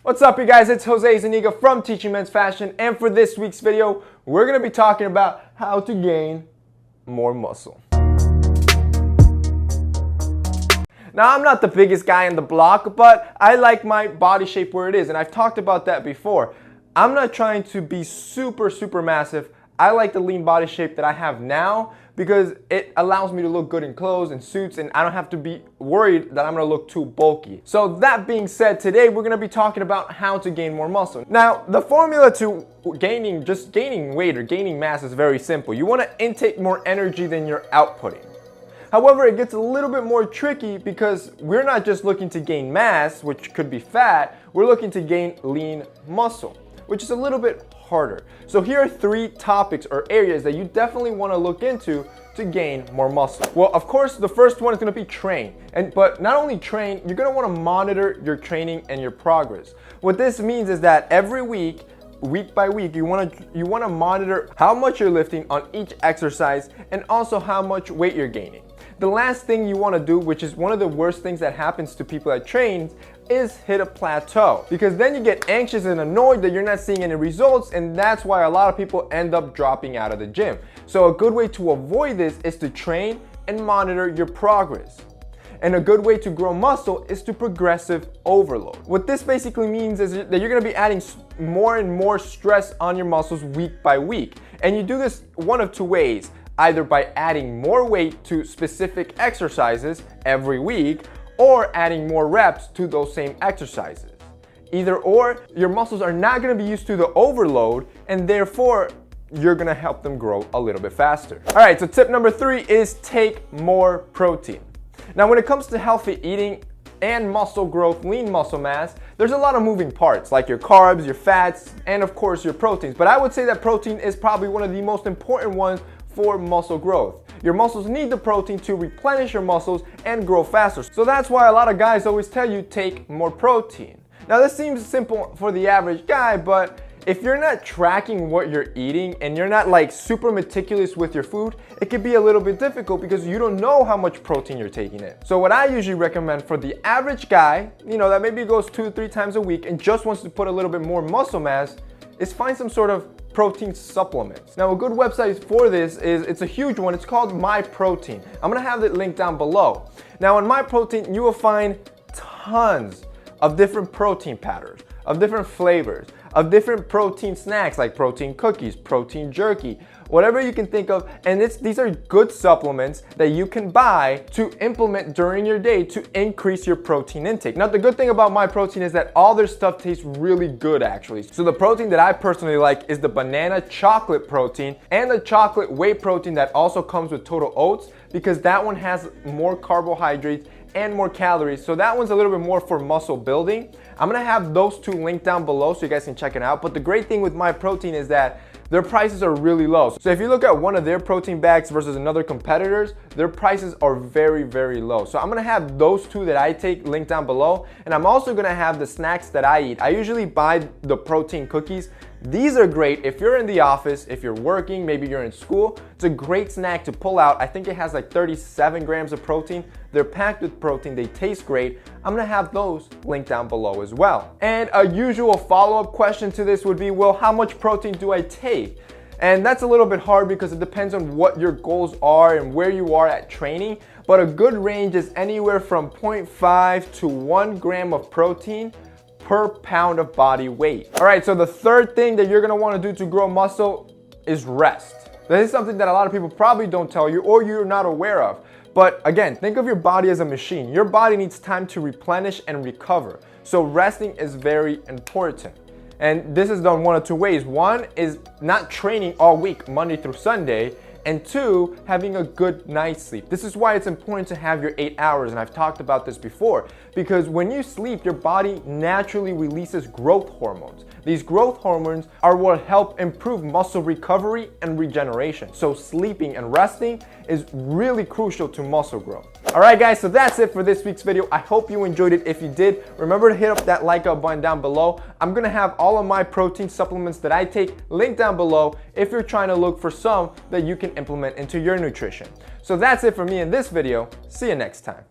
What's up, you guys? It's Jose Zuniga from Teaching Men's Fashion, and for this week's video, we're going to be talking about how to gain more muscle. Now, I'm not the biggest guy in the block, but I like my body shape where it is, and I've talked about that before. I'm not trying to be super massive. I like the lean body shape that I have now because it allows me to look good in clothes and suits, and I don't have to be worried that I'm gonna look too bulky. So that being said, today we're gonna be talking about how to gain more muscle. Now, the formula to gaining weight or gaining mass is very simple. You wanna intake more energy than you're outputting. However, it gets a little bit more tricky because we're not just looking to gain mass, which could be fat, we're looking to gain lean muscle, which is a little bit harder. So here are 3 topics or areas that you definitely want to look into to gain more muscle. Well, of course, the first one is going to be train. But not only train, you're going to want to monitor your training and your progress. What this means is that every week by week, you want to monitor how much you're lifting on each exercise and also how much weight you're gaining. The last thing you want to do, which is one of the worst things that happens to people that train, is hit a plateau, because then you get anxious and annoyed that you're not seeing any results, and that's why a lot of people end up dropping out of the gym. So a good way to avoid this is to train and monitor your progress. And a good way to grow muscle is to progressive overload. What this basically means is that you're going to be adding more and more stress on your muscles week by week. And you do this one of 2 ways, either by adding more weight to specific exercises every week or adding more reps to those same exercises. Either or, your muscles are not going to be used to the overload, and therefore you're going to help them grow a little bit faster. All right, so tip number 3 is take more protein. Now, when it comes to healthy eating and muscle growth, lean muscle mass, there's a lot of moving parts, like your carbs, your fats, and of course your proteins. But I would say that protein is probably one of the most important ones for muscle growth. Your muscles need the protein to replenish your muscles and grow faster. So that's why a lot of guys always tell you take more protein. Now, this seems simple for the average guy, but if you're not tracking what you're eating and you're not like super meticulous with your food, it can be a little bit difficult because you don't know how much protein you're taking in. So what I usually recommend for the average guy, that maybe goes 2-3 times a week and just wants to put a little bit more muscle mass, is find some sort of protein supplements. Now, a good website for this it's a huge one. It's called MyProtein. I'm gonna have it linked down below. Now, on MyProtein, you will find tons of different protein powders, of different flavors, of different protein snacks like protein cookies, protein jerky, whatever you can think of. And these are good supplements that you can buy to implement during your day to increase your protein intake. Now, the good thing about MyProtein is that all their stuff tastes really good, actually. So the protein that I personally like is the banana chocolate protein and the chocolate whey protein that also comes with total oats, because that one has more carbohydrates and more calories. So that one's a little bit more for muscle building. I'm gonna have those 2 linked down below so you guys can check it out. But the great thing with MyProtein is that their prices are really low. So if you look at one of their protein bags versus another competitor's, their prices are very low. So I'm gonna have those 2 that I take linked down below. And I'm also gonna have the snacks that I eat. I usually buy the protein cookies. These are great if you're in the office, if you're working, maybe you're in school. It's a great snack to pull out. I think it has like 37 grams of protein. They're packed with protein, they taste great. I'm gonna have those linked down below as well. And a usual follow-up question to this would be, well, how much protein do I take? And that's a little bit hard because it depends on what your goals are and where you are at training. But a good range is anywhere from 0.5 to 1 gram of protein per pound of body weight. All right, so the third thing that you're gonna wanna do to grow muscle is rest. This is something that a lot of people probably don't tell you or you're not aware of. But again, think of your body as a machine. Your body needs time to replenish and recover. So resting is very important. And this is done one of 2 ways. One is not training all week, Monday through Sunday. And 2, having a good night's sleep. This is why it's important to have your 8 hours, and I've talked about this before, because when you sleep, your body naturally releases growth hormones. These growth hormones are what help improve muscle recovery and regeneration. So sleeping and resting is really crucial to muscle growth. All right, guys, so that's it for this week's video. I hope you enjoyed it. If you did, remember to hit up that like button down below. I'm gonna have all of my protein supplements that I take linked down below if you're trying to look for some that you can implement into your nutrition. So that's it for me in this video. See you next time.